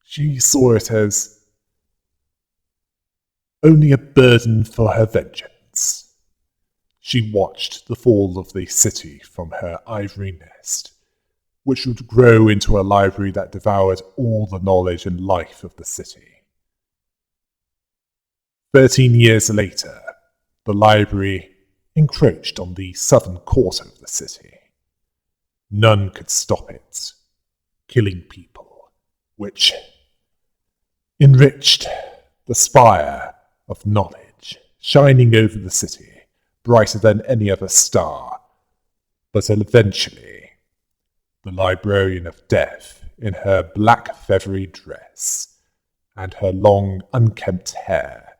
She saw it as only a burden for her vengeance. She watched the fall of the city from her ivory nest, which would grow into a library that devoured all the knowledge and life of the city. 13 years later, the library encroached on the southern quarter of the city. None could stop it, killing people, which enriched the spire of knowledge, shining over the city, brighter than any other star. But eventually, the librarian of death, in her black feathery dress and her long, unkempt hair,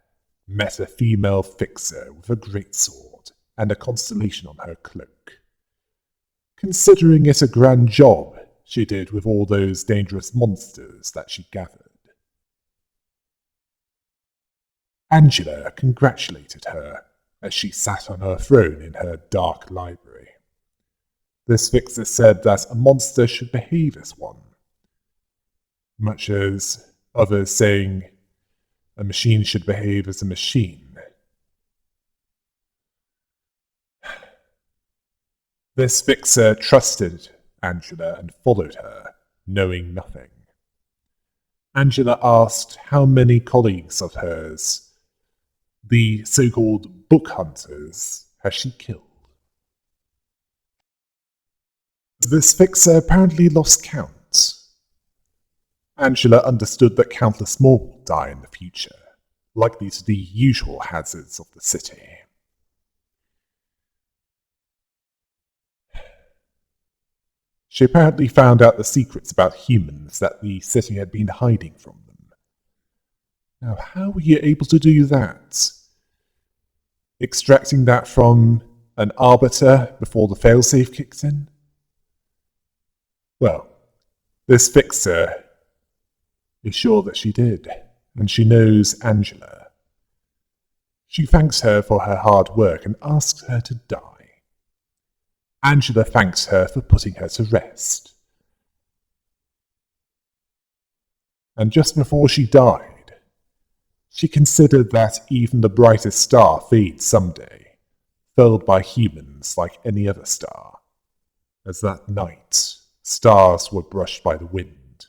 met a female fixer with a greatsword and a constellation on her cloak. Considering it a grand job she did with all those dangerous monsters that she gathered. Angela congratulated her as she sat on her throne in her dark library. This fixer said that a monster should behave as one, much as others saying a machine should behave as a machine. This fixer trusted Angela and followed her, knowing nothing. Angela asked how many colleagues of hers, the so-called book hunters, has she killed. This fixer apparently lost count. Angela understood that countless more will die in the future, likely to the usual hazards of the city. She apparently found out the secrets about humans that the city had been hiding from them. Now, how were you able to do that? Extracting that from an arbiter before the failsafe kicks in? Well, this fixer is sure that she did, and she knows Angela. She thanks her for her hard work and asks her to die. Angela thanks her for putting her to rest. And just before she died, she considered that even the brightest star fades someday, filled by humans like any other star, as that night stars were brushed by the wind.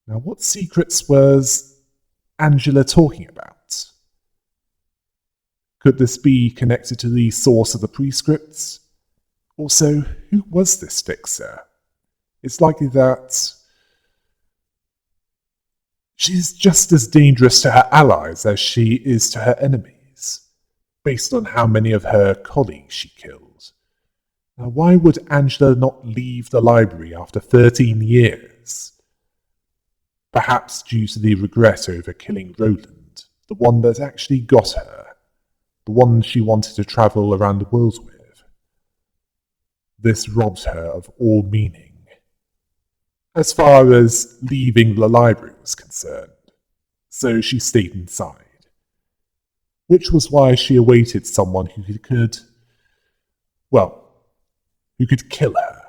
Now, what secrets was Angela talking about? Could this be connected to the source of the prescripts? Also, who was this fixer? It's likely that she's just as dangerous to her allies as she is to her enemies, based on how many of her colleagues she killed. Now, why would Angela not leave the library after 13 years? Perhaps due to the regret over killing Roland, the one that actually got her, the one she wanted to travel around the world with. This robbed her of all meaning, as far as leaving the library was concerned, so she stayed inside, which was why she awaited someone who could kill her,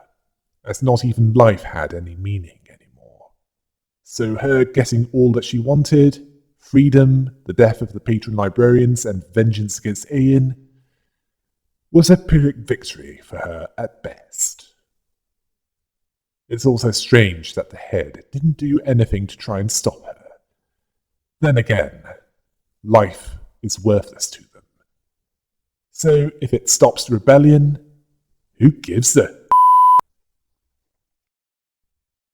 as not even life had any meaning anymore. So her getting all that she wanted, freedom, the death of the patron librarians, and vengeance against Ian, was a Pyrrhic victory for her at best. It's also strange that the head didn't do anything to try and stop her. Then again, life is worthless to them. So if it stops the rebellion, who gives a...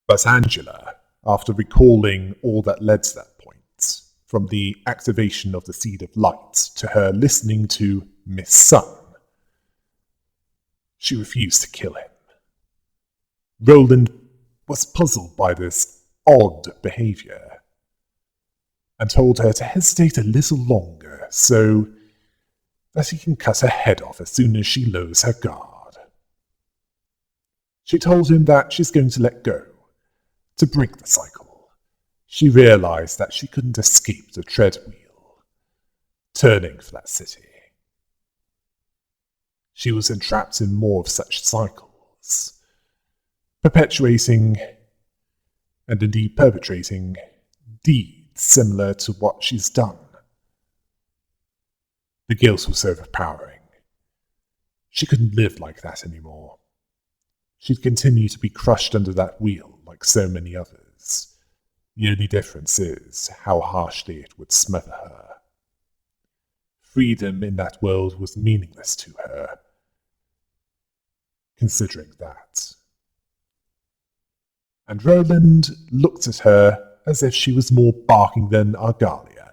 But Angela, after recalling all that led to that point, from the activation of the Seed of Light to her listening to Miss Sun, she refused to kill him. Roland was puzzled by this odd behaviour, and told her to hesitate a little longer so that he can cut her head off as soon as she lowers her guard. She told him that she's going to let go, to break the cycle. She realised that she couldn't escape the treadwheel, turning for that city. She was entrapped in more of such cycles, perpetuating and indeed perpetrating deeds similar to what she's done. The guilt was overpowering. She couldn't live like that anymore. She'd continue to be crushed under that wheel like so many others. The only difference is how harshly it would smother her. Freedom in that world was meaningless to her, considering that. And Roland looked at her as if she was more barking than Argalia.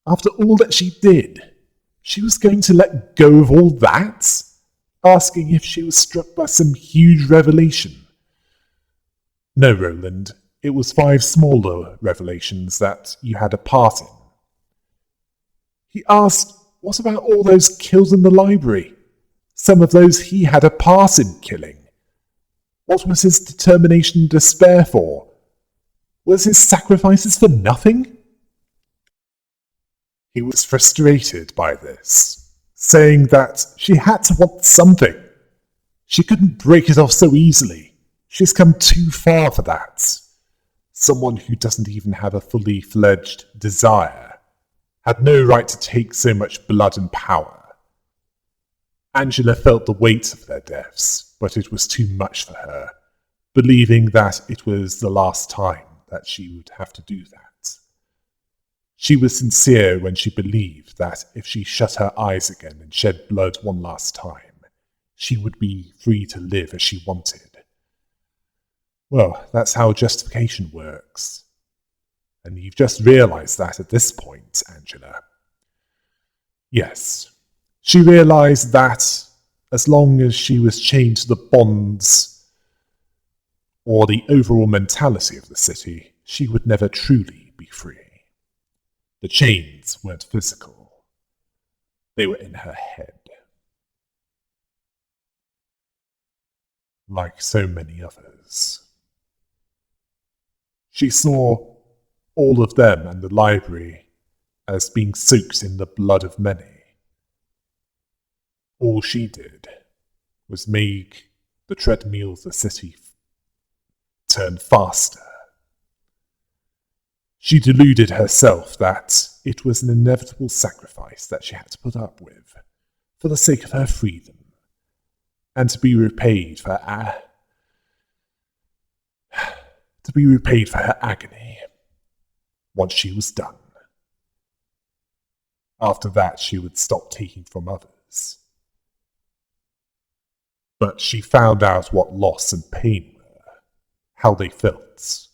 After all that she did, she was going to let go of all that? Asking if she was struck by some huge revelation. No, Roland, it was 5 smaller revelations that you had a part in. He asked, what about all those killed in the library? Some of those he had a part in killing. What was his determination and despair for? Was his sacrifices for nothing? He was frustrated by this, saying that she had to want something. She couldn't break it off so easily. She's come too far for that. Someone who doesn't even have a fully fledged desire had no right to take so much blood and power. Angela felt the weight of their deaths, but it was too much for her, believing that it was the last time that she would have to do that. She was sincere when she believed that if she shut her eyes again and shed blood one last time, she would be free to live as she wanted. Well, that's how justification works. And you've just realised that at this point, Angela. Yes, she realised that as long as she was chained to the bonds or the overall mentality of the city, she would never truly be free. The chains weren't physical. They were in her head. Like so many others. She saw all of them and the library as being soaked in the blood of many. All she did was make the treadmill of the city turn faster. She deluded herself that it was an inevitable sacrifice that she had to put up with for the sake of her freedom, and to be repaid for her agony once she was done. After that, she would stop taking from others. But she found out what loss and pain were, how they felt,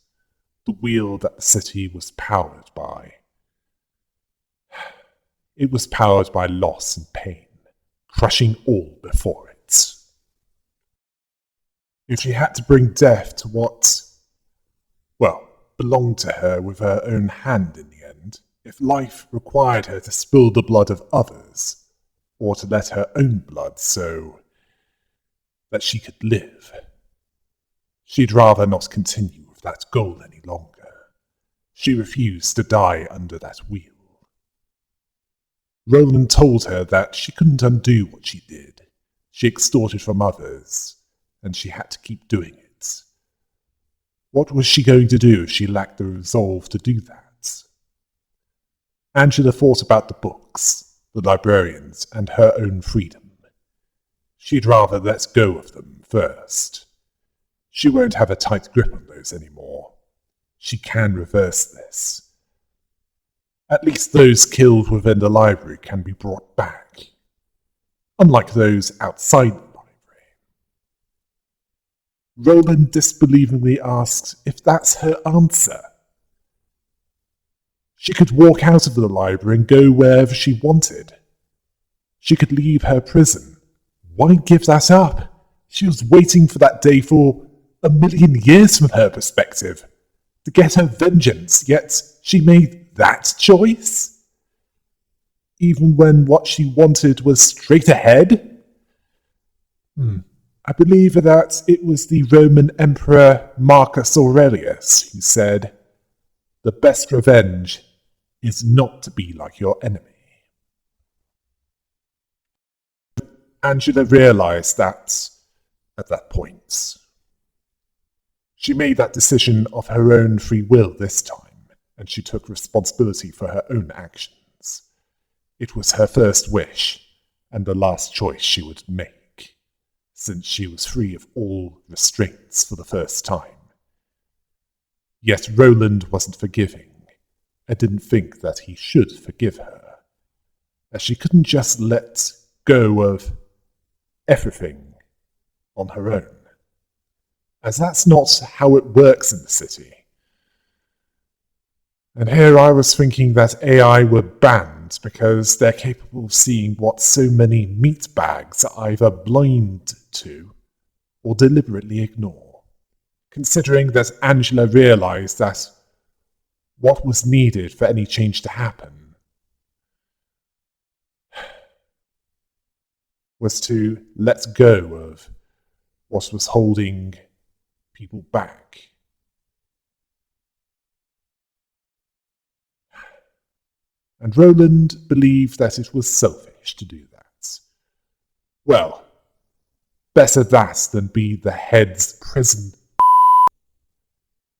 the wheel that the city was powered by. It was powered by loss and pain, crushing all before it. If she had to bring death to what, belonged to her with her own hand in the end, if life required her to spill the blood of others, or to let her own blood so that she could live. She'd rather not continue with that goal any longer. She refused to die under that wheel. Roland told her that she couldn't undo what she did. She extorted from others, and she had to keep doing it. What was she going to do if she lacked the resolve to do that? Angela thought about the books, the librarians, and her own freedom. She'd rather let go of them first. She won't have a tight grip on those anymore. She can reverse this. At least those killed within the library can be brought back, unlike those outside the library. Roland disbelievingly asked if that's her answer. She could walk out of the library and go wherever she wanted. She could leave her prison. Why give that up? She was waiting for that day for 1,000,000 years from her perspective, to get her vengeance, yet she made that choice? Even when what she wanted was straight ahead? I believe that it was the Roman Emperor Marcus Aurelius who said, "The best revenge is not to be like your enemy." Angela realized that at that point. She made that decision of her own free will this time, and she took responsibility for her own actions. It was her first wish, and the last choice she would make, since she was free of all restraints for the first time. Yet Roland wasn't forgiving, and didn't think that he should forgive her, as she couldn't just let go of everything on her own, as that's not how it works in the city. And here I was thinking that AI were banned because they're capable of seeing what so many meatbags are either blind to or deliberately ignore, considering that Angela realized that what was needed for any change to happen was to let go of what was holding people back. And Roland believed that it was selfish to do that. Well, better that than be the head's prison.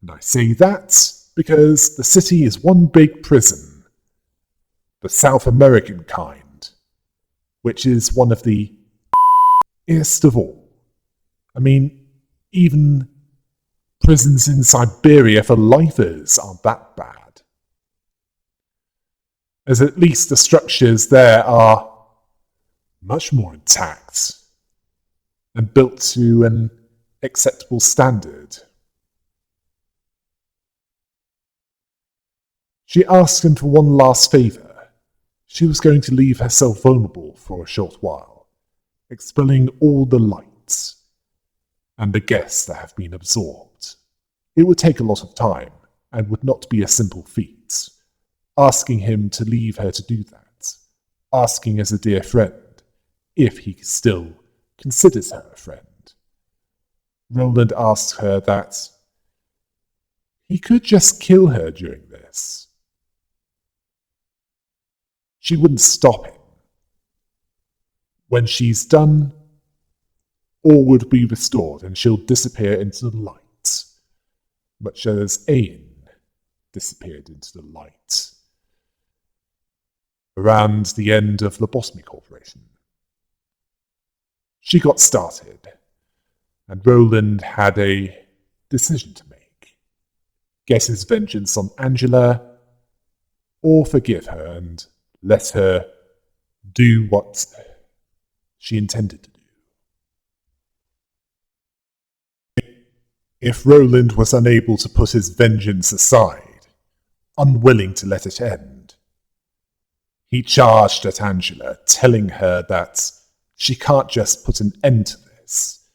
And I say that because the city is one big prison, the South American kind, which is one of the est of all. I mean, even prisons in Siberia for lifers aren't that bad, as at least the structures there are much more intact and built to an acceptable standard. She asked him for one last favour. She was going to leave herself vulnerable for a short while, expelling all the lights and the guests that have been absorbed. It would take a lot of time, and would not be a simple feat. Asking him to leave her to do that, asking as a dear friend, if he still considers her a friend. Roland asked her that he could just kill her during this. She wouldn't stop him. When she's done, all would be restored and she'll disappear into the light, much as Ain disappeared into the light around the end of Lobotomy Corporation. She got started, and Roland had a decision to make. Get his vengeance on Angela, or forgive her and let her do what she intended to do. If Roland was unable to put his vengeance aside, unwilling to let it end, he charged at Angela, telling her that she can't just put an end to this,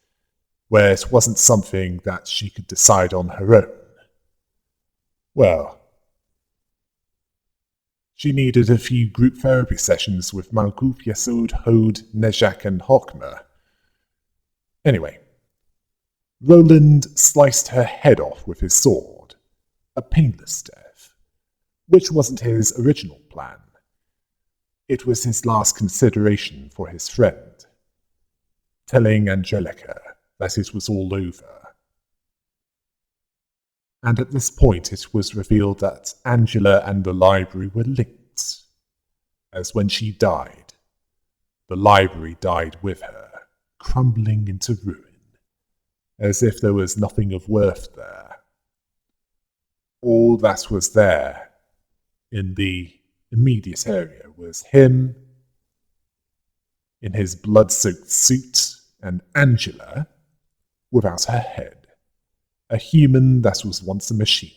where it wasn't something that she could decide on her own. Well, she needed a few group therapy sessions with Malkuth, Yesod, Hode, Nezhak, and Hokmah. Anyway, Roland sliced her head off with his sword, a painless death, which wasn't his original plan. It was his last consideration for his friend, telling Angelica that it was all over. And at this point it was revealed that Angela and the library were linked, as when she died, the library died with her, crumbling into ruin, as if there was nothing of worth there. All that was there in the immediate area was him in his blood-soaked suit and Angela without her head, a human that was once a machine.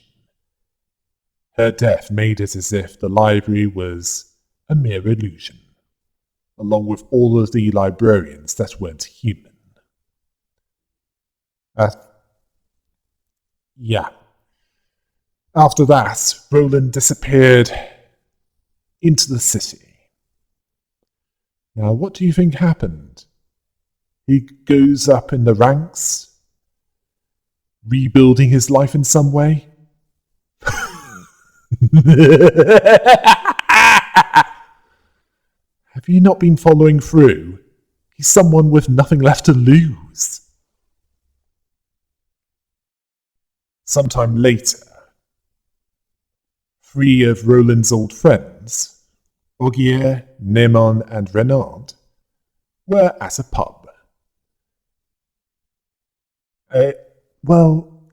Her death made it as if the library was a mere illusion, along with all of the librarians that weren't human. After that, Roland disappeared into the city. Now, what do you think happened? He goes up in the ranks, rebuilding his life in some way? Have you not been following through? He's someone with nothing left to lose. Sometime later, three of Roland's old friends, Ogier, Neman, and Renard, were at a pub.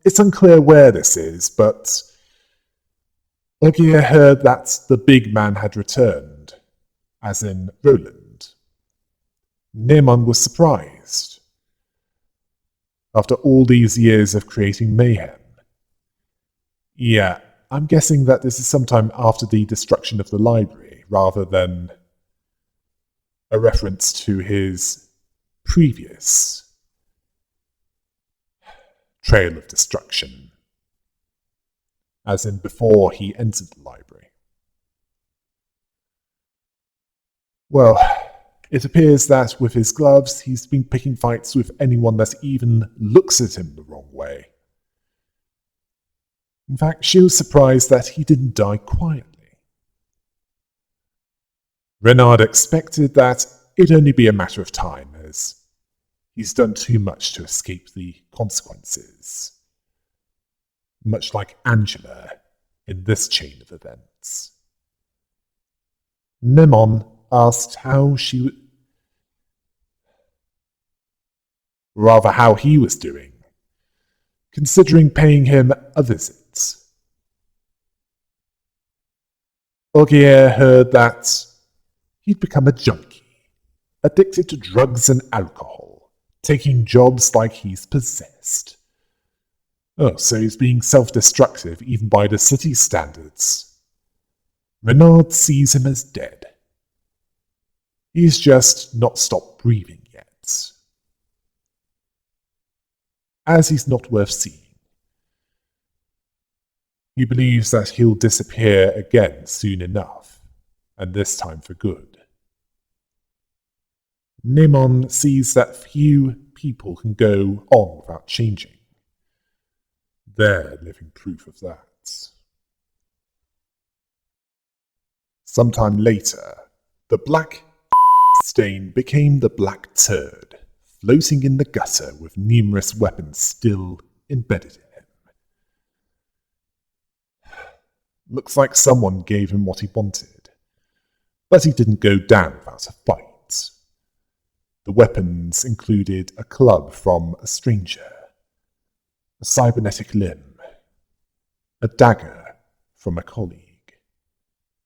It's unclear where this is, but Ogier heard that the big man had returned, as in Roland. Neman was surprised. After all these years of creating mayhem. Yeah, I'm guessing that this is sometime after the destruction of the library, rather than a reference to his previous trail of destruction, as in before he entered the library. Well, it appears that with his gloves, he's been picking fights with anyone that even looks at him the wrong way. In fact, she was surprised that he didn't die quietly. Renard expected that it'd only be a matter of time, as he's done too much to escape the consequences. Much like Angela in this chain of events. Neman asked how he was doing, considering paying him a visit. Ogier heard that he'd become a junkie, addicted to drugs and alcohol, taking jobs like he's possessed. Oh, so he's being self-destructive even by the city's standards. Renard sees him as dead. He's just not stopped breathing yet. As he's not worth seeing. He believes that he'll disappear again soon enough, and this time for good. Neman sees that few people can go on without changing. They're living proof of that. Sometime later, the black stain became the black turd, floating in the gutter with numerous weapons still embedded in him. Looks like someone gave him what he wanted, but he didn't go down without a fight. The weapons included a club from a stranger, a cybernetic limb, a dagger from a colleague,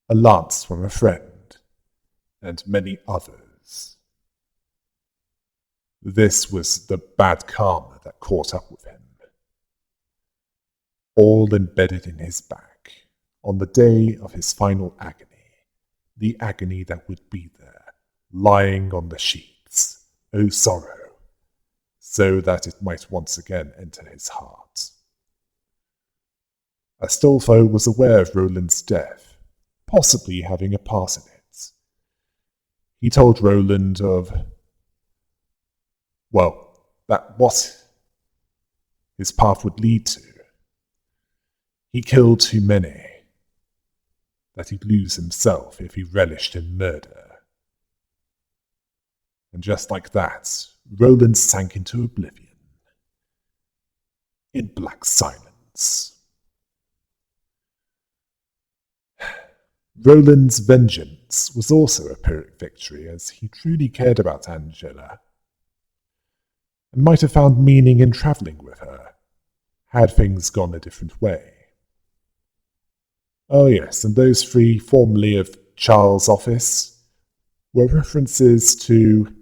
a lance from a friend, and many others. This was the bad karma that caught up with him, all embedded in his back. On the day of his final agony, the agony that would be there, lying on the sheets, oh sorrow, so that it might once again enter his heart. Astolfo was aware of Roland's death, possibly having a part in it. He told Roland of, that what his path would lead to. He killed too many, that he'd lose himself if he relished in murder. And just like that, Roland sank into oblivion, in black silence. Roland's vengeance was also a Pyrrhic victory, as he truly cared about Angela, and might have found meaning in travelling with her, had things gone a different way. Oh yes, and those three formerly of Charles' office were references to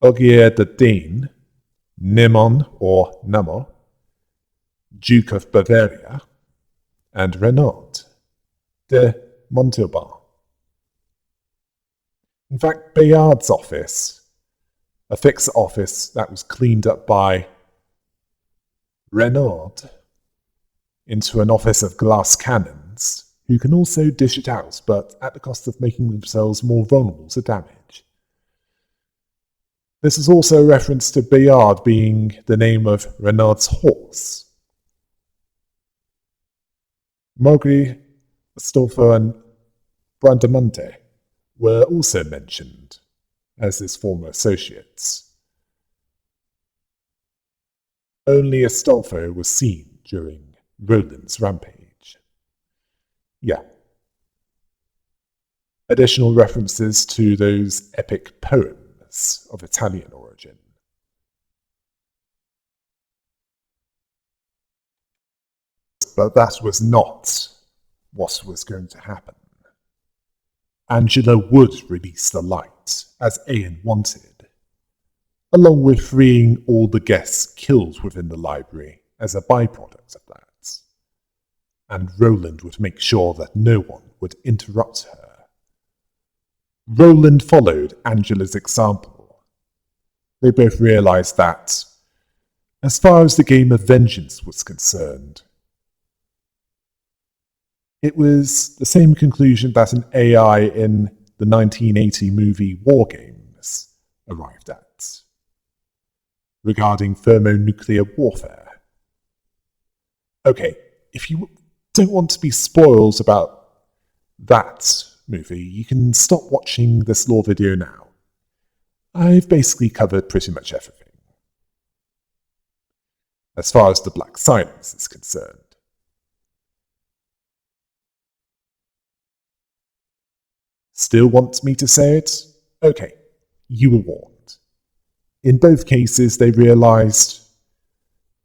Ogier the Dane, Nimon or Namo, Duke of Bavaria, and Renaud de Montauban. In fact, Bayard's office, a fixed office that was cleaned up by Renaud into an office of glass cannons, who can also dish it out, but at the cost of making themselves more vulnerable to damage. This is also a reference to Bayard being the name of Renaud's horse. Mogri, Astolfo, and Bradamante were also mentioned as his former associates. Only Astolfo was seen during Roland's rampage. Yeah. Additional references to those epic poems of Italian origin. But that was not what was going to happen. Angela would release the light, as Ian wanted, along with freeing all the guests killed within the library as a byproduct of that. And Roland would make sure that no one would interrupt her. Roland followed Angela's example. They both realized that, as far as the game of vengeance was concerned, it was the same conclusion that an AI in the 1980 movie War Games arrived at, regarding thermonuclear warfare. Okay, if you don't want to be spoiled about that movie, you can stop watching this lore video now. I've basically covered pretty much everything, as far as the Black Silence is concerned. Still want me to say it? Okay, you were warned. In both cases, they realized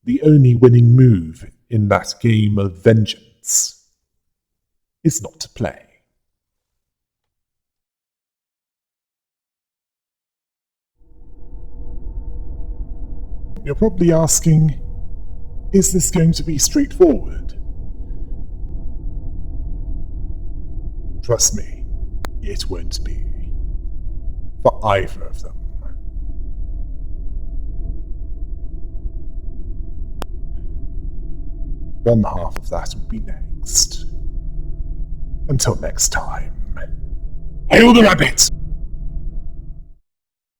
the only winning move in that game of vengeance is not to play. You're probably asking, is this going to be straightforward? Trust me, it won't be. For either of them. One half of that will be next. Until next time. Hail the rabbit!